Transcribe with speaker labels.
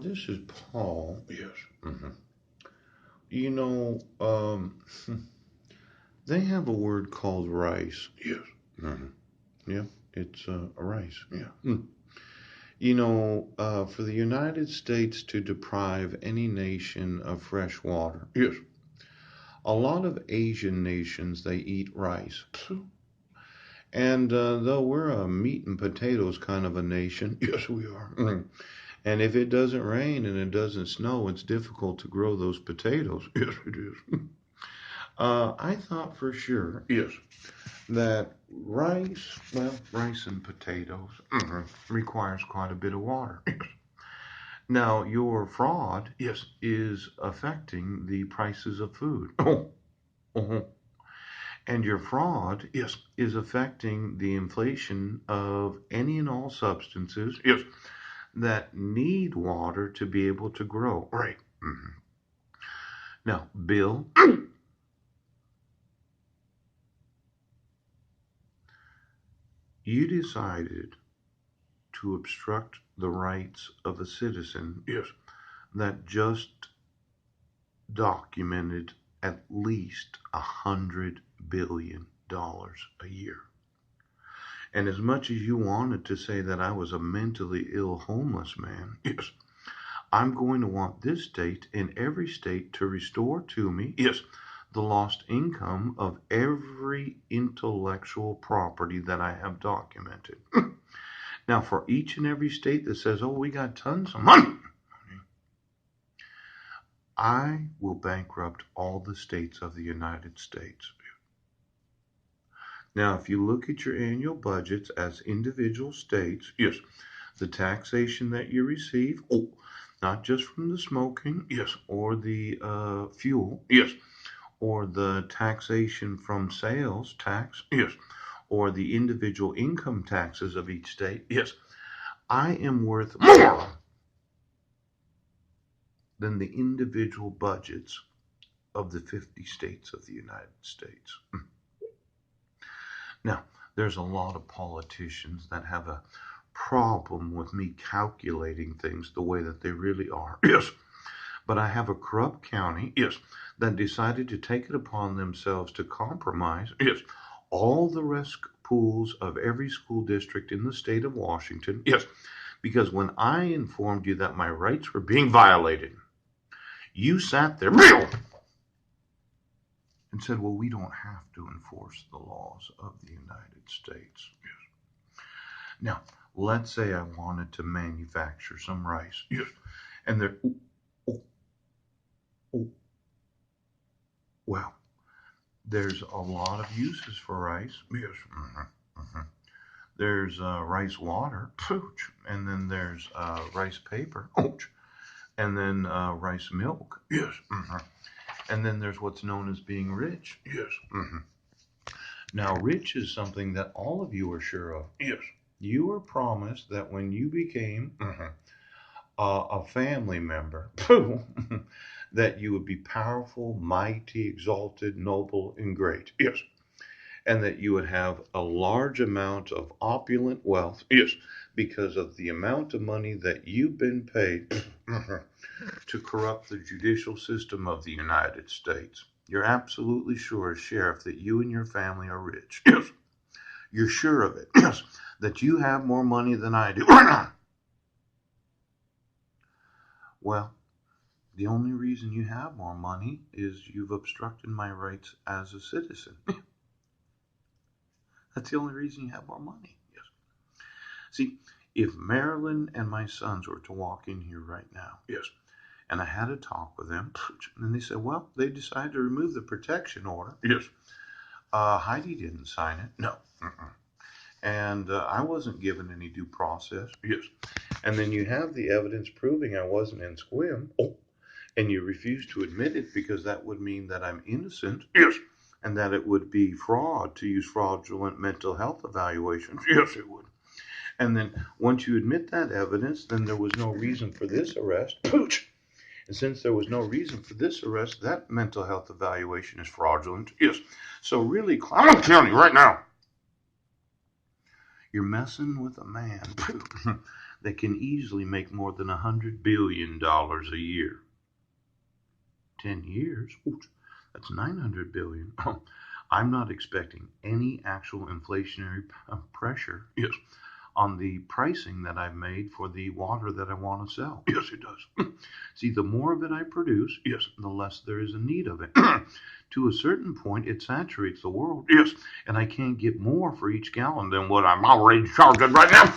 Speaker 1: This is Paul. Yes. hmm You know, they have a word called rice. Yes. hmm Yeah, it's a rice. Yeah. For the United States to deprive any nation of fresh water. Yes. A lot of Asian nations, they eat rice. And though we're a meat and potatoes kind of a nation, yes, we are. And if it doesn't rain and it doesn't snow, it's difficult to grow those potatoes. Yes, it is. I thought for sure, yes, that rice and potatoes requires quite a bit of water. Yes. Now, your fraud, yes, is affecting the prices of food. Oh, uh-huh. And your fraud, yes, is affecting the inflation of any and all substances, yes, that need water to be able to grow. Right. Now, Bill, you decided to obstruct the rights of a citizen, yes, that just documented at least $100 billion a year. And as much as you wanted to say that I was a mentally ill homeless man, yes, I'm going to want this state and every state to restore to me, yes, the lost income of every intellectual property that I have documented. Now, for each and every state that says, oh, we got tons of money, I will bankrupt all the states of the United States. Now, if you look at your annual budgets as individual states, yes, the taxation that you receive, oh, not just from the smoking, yes, or the fuel, yes, or the taxation from sales tax, yes, or the individual income taxes of each state, yes, I am worth more than the individual budgets of the 50 states of the United States. Now, there's a lot of politicians that have a problem with me calculating things the way that they really are. Yes. But I have a corrupt county, yes, that decided to take it upon themselves to compromise, yes, all the risk pools of every school district in the state of Washington, yes, because when I informed you that my rights were being violated, you sat there and said, well, we don't have to enforce the laws of the United States. Yes. Now, let's say I wanted to manufacture some rice. Yes. And there, oh, oh, well, there's a lot of uses for rice. Yes. There's rice water, and then there's rice paper, and then rice milk. Yes. And then there's what's known as being rich. Yes. Now, rich is something that all of you are sure of. Yes. You were promised that when you became a family member, that you would be powerful, mighty, exalted, noble, and great. Yes. And that you would have a large amount of opulent wealth. Yes. Because of the amount of money that you've been paid to corrupt the judicial system of the United States. You're absolutely sure, Sheriff, that you and your family are rich. Yes. You're sure of it. Yes. That you have more money than I do. Well, the only reason you have more money is you've obstructed my rights as a citizen. That's the only reason you have more money. Yes. See, if Marilyn and my sons were to walk in here right now, yes, and I had a talk with them, and they said, well, they decided to remove the protection order. Yes. Heidi didn't sign it. No. And I wasn't given any due process. Yes. And then you have the evidence proving I wasn't in SQUIM. Oh. And you refuse to admit it because that would mean that I'm innocent. Yes. And that it would be fraud to use fraudulent mental health evaluations. Yes, it would. And then once you admit that evidence, then there was no reason for this arrest. Pooch. And since there was no reason for this arrest, that mental health evaluation is fraudulent. Yes. So really, Clallam County right now, you're messing with a man that can easily make more than $100 billion a year. 10 years? Ooh, that's 900 billion. I'm not expecting any actual inflationary pressure, yes, on the pricing that I've made for the water that I want to sell. Yes, it does. See, the more of it I produce, yes, the less there is a need of it. To a certain point, it saturates the world, yes, and I can't get more for each gallon than what I'm already charging right now.